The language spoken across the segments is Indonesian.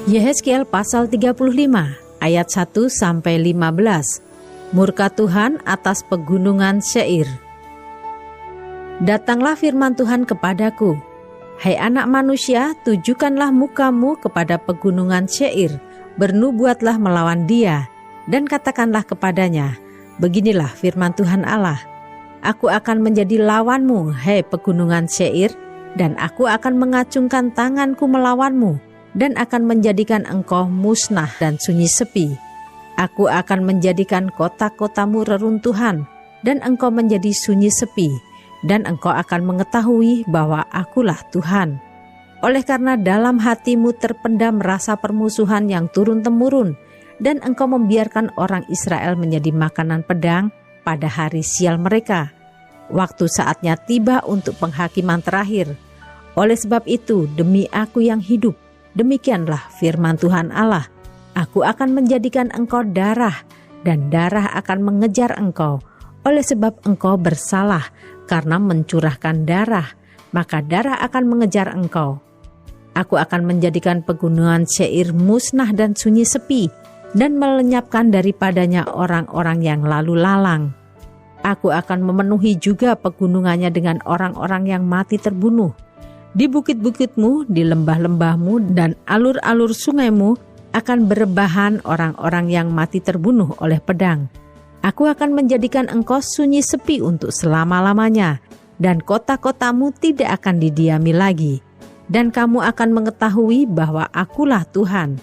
Yehezkiel pasal 35 ayat 1-15. Murka Tuhan atas pegunungan Seir. Datanglah firman Tuhan kepadaku, hai anak manusia, tujukanlah mukamu kepada pegunungan Seir, bernubuatlah melawan dia, dan katakanlah kepadanya, beginilah firman Tuhan Allah, aku akan menjadi lawanmu, hai pegunungan Seir, dan aku akan mengacungkan tanganku melawanmu, dan akan menjadikan engkau musnah dan sunyi sepi. Aku akan menjadikan kota-kotamu reruntuhan, dan engkau menjadi sunyi sepi, dan engkau akan mengetahui bahwa akulah Tuhan. Oleh karena dalam hatimu terpendam rasa permusuhan yang turun-temurun, dan engkau membiarkan orang Israel menjadi makanan pedang pada hari sial mereka, waktu saatnya tiba untuk penghakiman terakhir. Oleh sebab itu, demi aku yang hidup, demikianlah firman Tuhan Allah, aku akan menjadikan engkau darah, dan darah akan mengejar engkau. Oleh sebab engkau bersalah karena mencurahkan darah, maka darah akan mengejar engkau. Aku akan menjadikan pegunungan Seir musnah dan sunyi sepi, dan melenyapkan daripadanya orang-orang yang lalu lalang. Aku akan memenuhi juga pegunungannya dengan orang-orang yang mati terbunuh. Di bukit-bukitmu, di lembah-lembahmu, dan alur-alur sungaimu akan berebahan orang-orang yang mati terbunuh oleh pedang. Aku akan menjadikan engkau sunyi sepi untuk selama-lamanya, dan kota-kotamu tidak akan didiami lagi. Dan kamu akan mengetahui bahwa akulah Tuhan.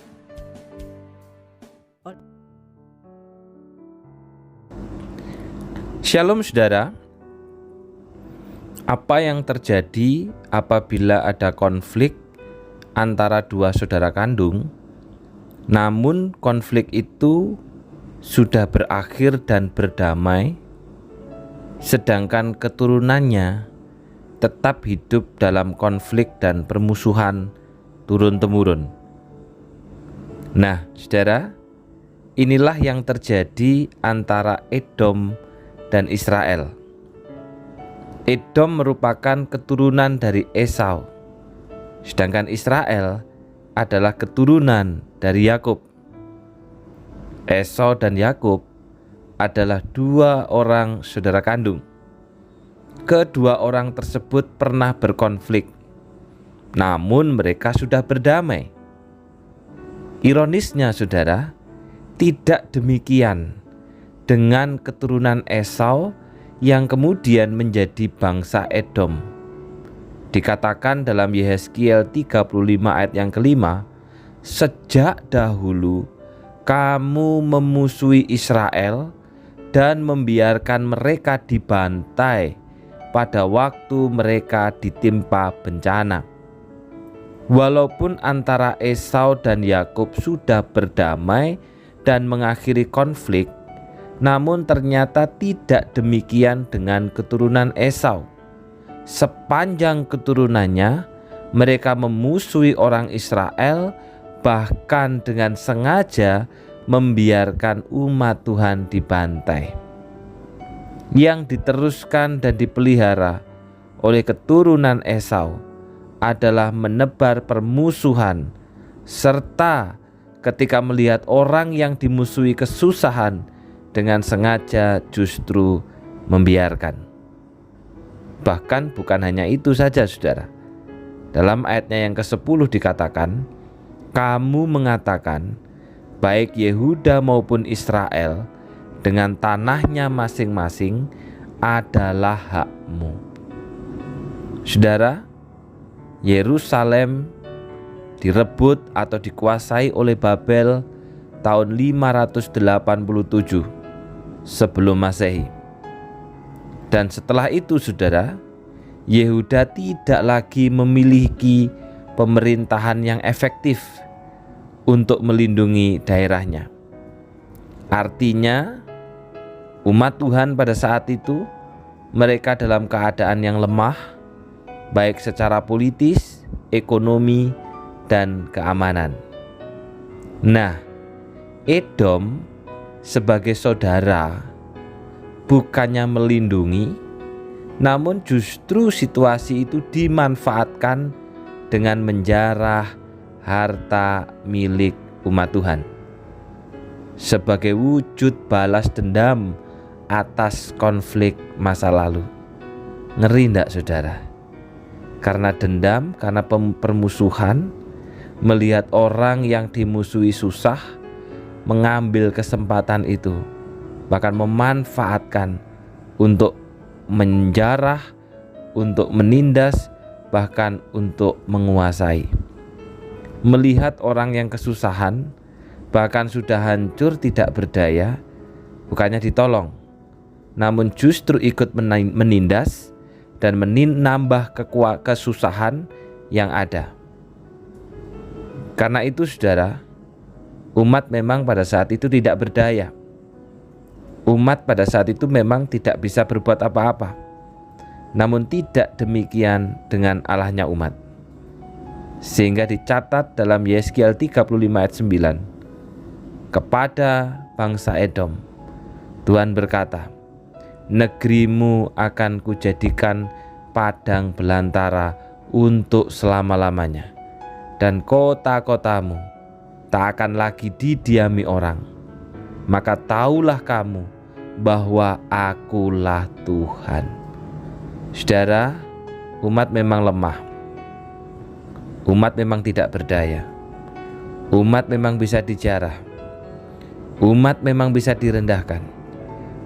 Shalom saudara. Apa yang terjadi apabila ada konflik antara dua saudara kandung, namun konflik itu sudah berakhir dan berdamai, sedangkan keturunannya tetap hidup dalam konflik dan permusuhan turun-temurun? Nah, saudara, inilah yang terjadi antara Edom dan Israel. Edom merupakan keturunan dari Esau, sedangkan Israel adalah keturunan dari Yakub. Esau dan Yakub adalah dua orang saudara kandung. Kedua orang tersebut pernah berkonflik, namun mereka sudah berdamai. Ironisnya saudara, tidak demikian dengan keturunan Esau yang kemudian menjadi bangsa Edom. Dikatakan dalam Yehezkiel 35 ayat yang kelima, sejak dahulu kamu memusuhi Israel dan membiarkan mereka dibantai pada waktu mereka ditimpa bencana. Walaupun antara Esau dan Yakub sudah berdamai dan mengakhiri konflik, namun ternyata tidak demikian dengan keturunan Esau. Sepanjang keturunannya, mereka memusuhi orang Israel, bahkan dengan sengaja membiarkan umat Tuhan dibantai. Yang diteruskan dan dipelihara oleh keturunan Esau adalah menebar permusuhan, serta ketika melihat orang yang dimusuhi kesusahan, dengan sengaja justru membiarkan. Bahkan bukan hanya itu saja saudara. Dalam ayatnya yang ke-10 dikatakan, kamu mengatakan, baik Yehuda maupun Israel dengan tanahnya masing-masing adalah hakmu. Saudara, Yerusalem direbut atau dikuasai oleh Babel tahun 587 sebelum Masehi. Dan setelah itu saudara, Yehuda tidak lagi memiliki pemerintahan yang efektif untuk melindungi daerahnya. Artinya, umat Tuhan pada saat itu mereka dalam keadaan yang lemah, baik secara politis, ekonomi, dan keamanan. Nah, Edom sebagai saudara bukannya melindungi, namun justru situasi itu dimanfaatkan dengan menjarah, harta milik umat Tuhan sebagai wujud balas dendam atas konflik masa lalu. Ngeri enggak saudara? Karena dendam, karena permusuhan, melihat orang yang dimusuhi susah, mengambil kesempatan itu, bahkan memanfaatkan untuk menjarah, untuk menindas, bahkan untuk menguasai. Melihat orang yang kesusahan, bahkan sudah hancur tidak berdaya, bukannya ditolong, namun justru ikut menindas dan menambah kesusahan yang ada. Karena itu saudara, umat memang pada saat itu tidak berdaya. Umat pada saat itu memang tidak bisa berbuat apa-apa. Namun tidak demikian dengan Allahnya umat. Sehingga dicatat dalam Yeskiel 35 ayat 9. Kepada bangsa Edom, Tuhan berkata, negerimu akan kujadikan padang belantara untuk selama-lamanya, dan kota-kotamu tak akan lagi didiami orang. Maka taulah kamu bahwa akulah Tuhan. Saudara, umat memang lemah. Umat memang tidak berdaya. Umat memang bisa dijarah. Umat memang bisa direndahkan.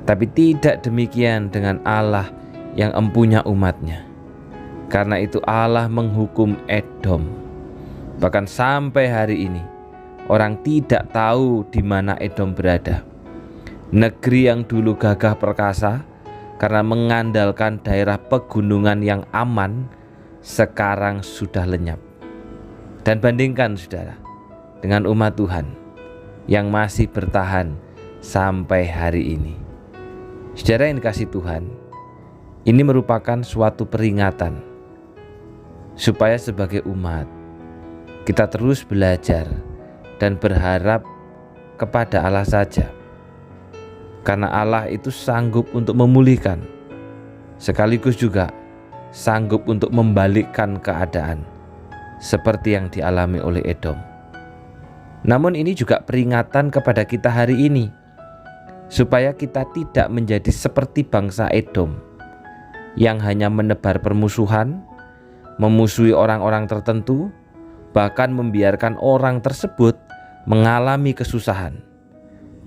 Tapi tidak demikian dengan Allah yang empunya umatnya. Karena itu Allah menghukum Edom. Bahkan sampai hari ini orang tidak tahu di mana Edom berada. Negeri yang dulu gagah perkasa karena mengandalkan daerah pegunungan yang aman, sekarang sudah lenyap. Dan bandingkan saudara dengan umat Tuhan yang masih bertahan sampai hari ini. Saudara yang dikasihi Tuhan, ini merupakan suatu peringatan supaya sebagai umat kita terus belajar dan berharap kepada Allah saja. Karena Allah itu sanggup untuk memulihkan, sekaligus juga sanggup untuk membalikkan keadaan seperti yang dialami oleh Edom. Namun ini juga peringatan kepada kita hari ini, supaya kita tidak menjadi seperti bangsa Edom yang hanya menebar permusuhan, memusuhi orang-orang tertentu, bahkan membiarkan orang tersebut mengalami kesusahan.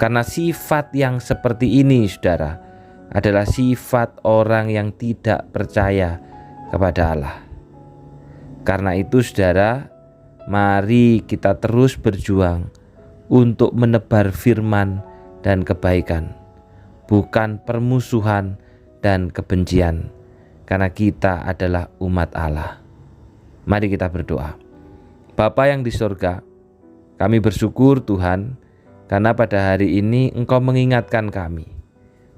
Karena sifat yang seperti ini, saudara, adalah sifat orang yang tidak percaya kepada Allah. Karena itu, saudara, mari kita terus berjuang untuk menebar firman dan kebaikan, bukan permusuhan dan kebencian, karena kita adalah umat Allah. Mari kita berdoa. Bapa yang di surga, kami bersyukur Tuhan, karena pada hari ini Engkau mengingatkan kami,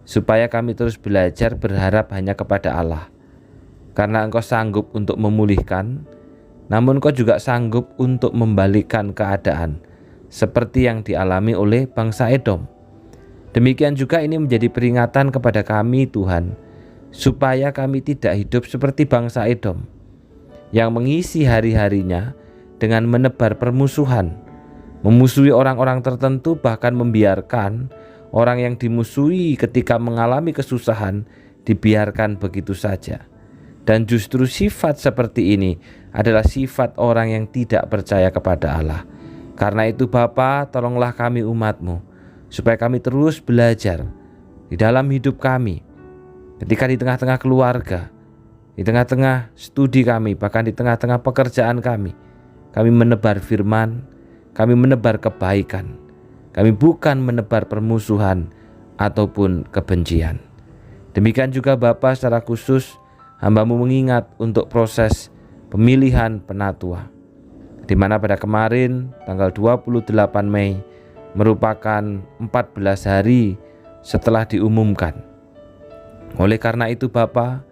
supaya kami terus belajar berharap hanya kepada Allah. Karena Engkau sanggup untuk memulihkan, namun Engkau juga sanggup untuk membalikkan keadaan, seperti yang dialami oleh bangsa Edom. Demikian juga ini menjadi peringatan kepada kami Tuhan, supaya kami tidak hidup seperti bangsa Edom, yang mengisi hari-harinya dengan menebar permusuhan, memusuhi orang-orang tertentu, bahkan membiarkan orang yang dimusuhi ketika mengalami kesusahan dibiarkan begitu saja. Dan justru sifat seperti ini adalah sifat orang yang tidak percaya kepada Allah. Karena itu Bapa, tolonglah kami umat-Mu, supaya kami terus belajar di dalam hidup kami, ketika di tengah-tengah keluarga, di tengah-tengah studi kami, bahkan di tengah-tengah pekerjaan kami menebar firman, kami menebar kebaikan. Kami bukan menebar permusuhan ataupun kebencian. Demikian juga Bapa, secara khusus hamba-Mu mengingat untuk proses pemilihan penatua, di mana pada kemarin tanggal 28 Mei merupakan 14 hari setelah diumumkan. Oleh karena itu Bapa,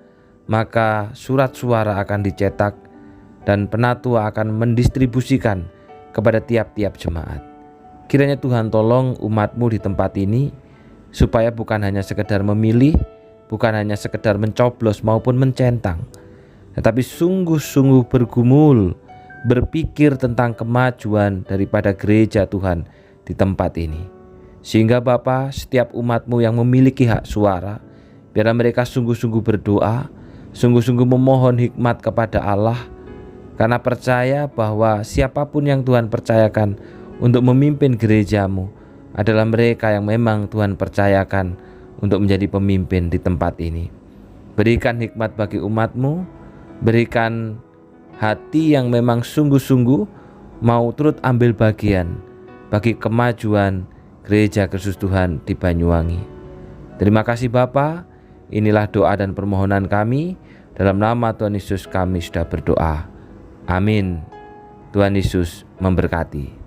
maka surat suara akan dicetak dan penatua akan mendistribusikan kepada tiap-tiap jemaat. Kiranya Tuhan tolong umat-Mu di tempat ini, supaya bukan hanya sekedar memilih, bukan hanya sekedar mencoblos maupun mencentang, tetapi sungguh-sungguh bergumul berpikir tentang kemajuan daripada gereja Tuhan di tempat ini. Sehingga Bapa, setiap umat-Mu yang memiliki hak suara, biarlah mereka sungguh-sungguh berdoa, sungguh-sungguh memohon hikmat kepada Allah, karena percaya bahwa siapapun yang Tuhan percayakan untuk memimpin gereja-Mu adalah mereka yang memang Tuhan percayakan untuk menjadi pemimpin di tempat ini. Berikan hikmat bagi umat-Mu, berikan hati yang memang sungguh-sungguh mau turut ambil bagian bagi kemajuan Gereja Kristus Tuhan di Banyuwangi. Terima kasih Bapa, inilah doa dan permohonan kami, dalam nama Tuhan Yesus kami sudah berdoa. Amin. Tuhan Yesus memberkati.